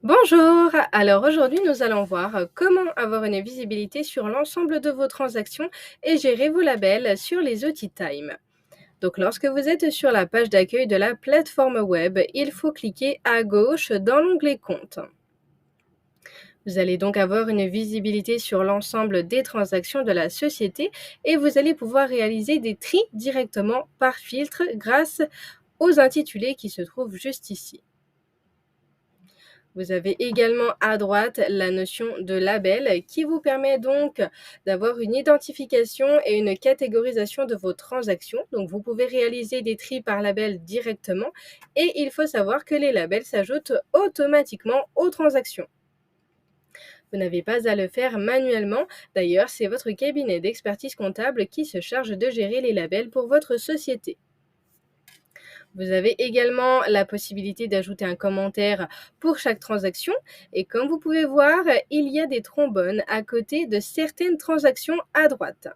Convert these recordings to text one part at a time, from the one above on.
Bonjour! Alors aujourd'hui, nous allons voir comment avoir une visibilité sur l'ensemble de vos transactions et gérer vos labels sur les outils Time. Donc lorsque vous êtes sur la page d'accueil de la plateforme web, il faut cliquer à gauche dans l'onglet Compte. Vous allez donc avoir une visibilité sur l'ensemble des transactions de la société et vous allez pouvoir réaliser des tris directement par filtre grâce aux intitulés qui se trouvent juste ici. Vous avez également à droite la notion de label qui vous permet donc d'avoir une identification et une catégorisation de vos transactions. Donc vous pouvez réaliser des tris par label directement et il faut savoir que les labels s'ajoutent automatiquement aux transactions. Vous n'avez pas à le faire manuellement. D'ailleurs, c'est votre cabinet d'expertise comptable qui se charge de gérer les labels pour votre société. Vous avez également la possibilité d'ajouter un commentaire pour chaque transaction et comme vous pouvez voir, il y a des trombones à côté de certaines transactions à droite.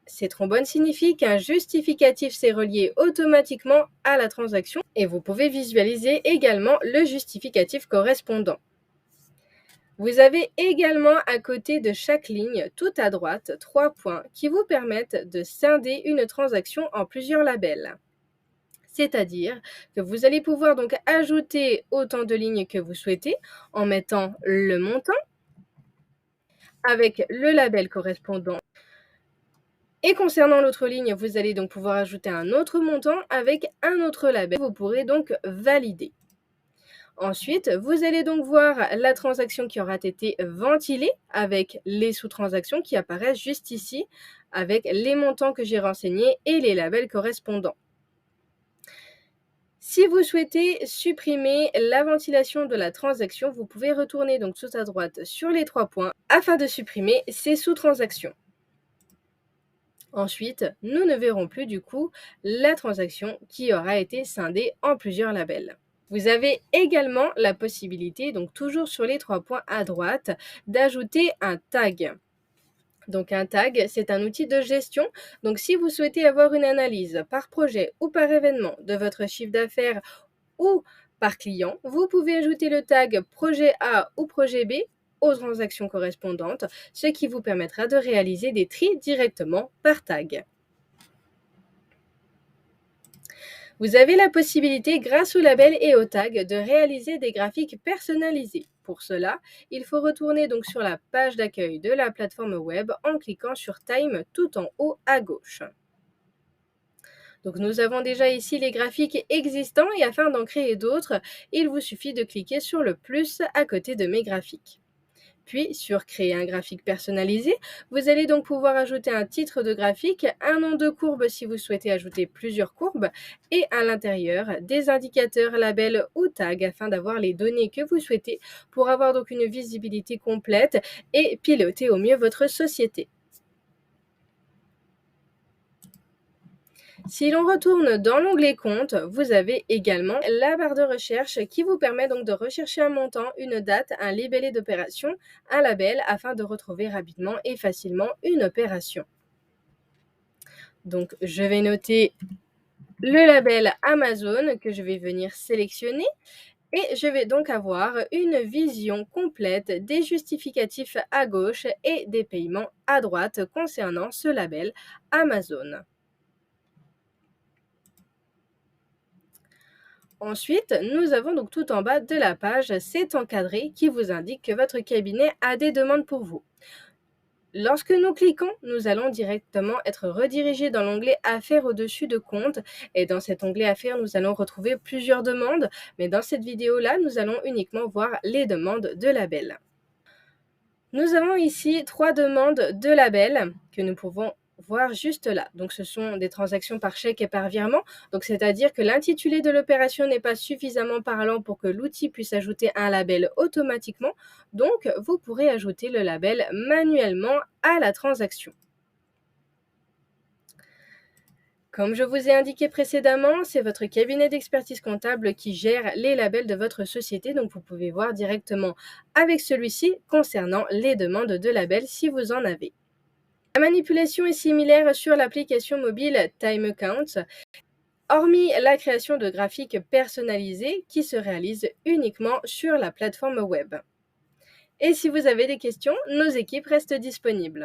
Ces trombones signifient qu'un justificatif s'est relié automatiquement à la transaction et vous pouvez visualiser également le justificatif correspondant. Vous avez également à côté de chaque ligne, tout à droite, 3 points qui vous permettent de scinder une transaction en plusieurs labels. C'est-à-dire que vous allez pouvoir donc ajouter autant de lignes que vous souhaitez en mettant le montant avec le label correspondant. Et concernant l'autre ligne, vous allez donc pouvoir ajouter un autre montant avec un autre label. Vous pourrez donc valider. Ensuite, vous allez donc voir la transaction qui aura été ventilée avec les sous-transactions qui apparaissent juste ici avec les montants que j'ai renseignés et les labels correspondants. Si vous souhaitez supprimer la ventilation de la transaction, vous pouvez retourner donc tout à droite sur les 3 points afin de supprimer ces sous-transactions. Ensuite, nous ne verrons plus du coup la transaction qui aura été scindée en plusieurs labels. Vous avez également la possibilité, donc toujours sur les 3 points à droite, d'ajouter un tag. Donc un tag, c'est un outil de gestion. Donc si vous souhaitez avoir une analyse par projet ou par événement de votre chiffre d'affaires ou par client, vous pouvez ajouter le tag projet A ou projet B aux transactions correspondantes, ce qui vous permettra de réaliser des tris directement par tag. Vous avez la possibilité, grâce au label et au tag, de réaliser des graphiques personnalisés. Pour cela, il faut retourner donc sur la page d'accueil de la plateforme web en cliquant sur Time tout en haut à gauche. Donc nous avons déjà ici les graphiques existants et afin d'en créer d'autres, il vous suffit de cliquer sur le plus à côté de mes graphiques. Puis sur créer un graphique personnalisé, vous allez donc pouvoir ajouter un titre de graphique, un nom de courbe si vous souhaitez ajouter plusieurs courbes et à l'intérieur des indicateurs, labels ou tags afin d'avoir les données que vous souhaitez pour avoir donc une visibilité complète et piloter au mieux votre société. Si l'on retourne dans l'onglet Compte, vous avez également la barre de recherche qui vous permet donc de rechercher un montant, une date, un libellé d'opération, un label afin de retrouver rapidement et facilement une opération. Donc je vais noter le label Amazon que je vais venir sélectionner et je vais donc avoir une vision complète des justificatifs à gauche et des paiements à droite concernant ce label Amazon. Ensuite, nous avons donc tout en bas de la page cet encadré qui vous indique que votre cabinet a des demandes pour vous. Lorsque nous cliquons, nous allons directement être redirigés dans l'onglet Affaires au-dessus de compte et dans cet onglet Affaires, nous allons retrouver plusieurs demandes, mais dans cette vidéo-là, nous allons uniquement voir les demandes de label. Nous avons ici 3 demandes de label que nous pouvons voir juste là. Donc ce sont des transactions par chèque et par virement. Donc c'est-à-dire que l'intitulé de l'opération n'est pas suffisamment parlant pour que l'outil puisse ajouter un label automatiquement. Donc vous pourrez ajouter le label manuellement à la transaction. Comme je vous ai indiqué précédemment, c'est votre cabinet d'expertise comptable qui gère les labels de votre société, donc vous pouvez voir directement avec celui-ci concernant les demandes de labels si vous en avez. La manipulation est similaire sur l'application mobile Time Account. hormis la création de graphiques personnalisés qui se réalisent uniquement sur la plateforme web. Et si vous avez des questions, nos équipes restent disponibles.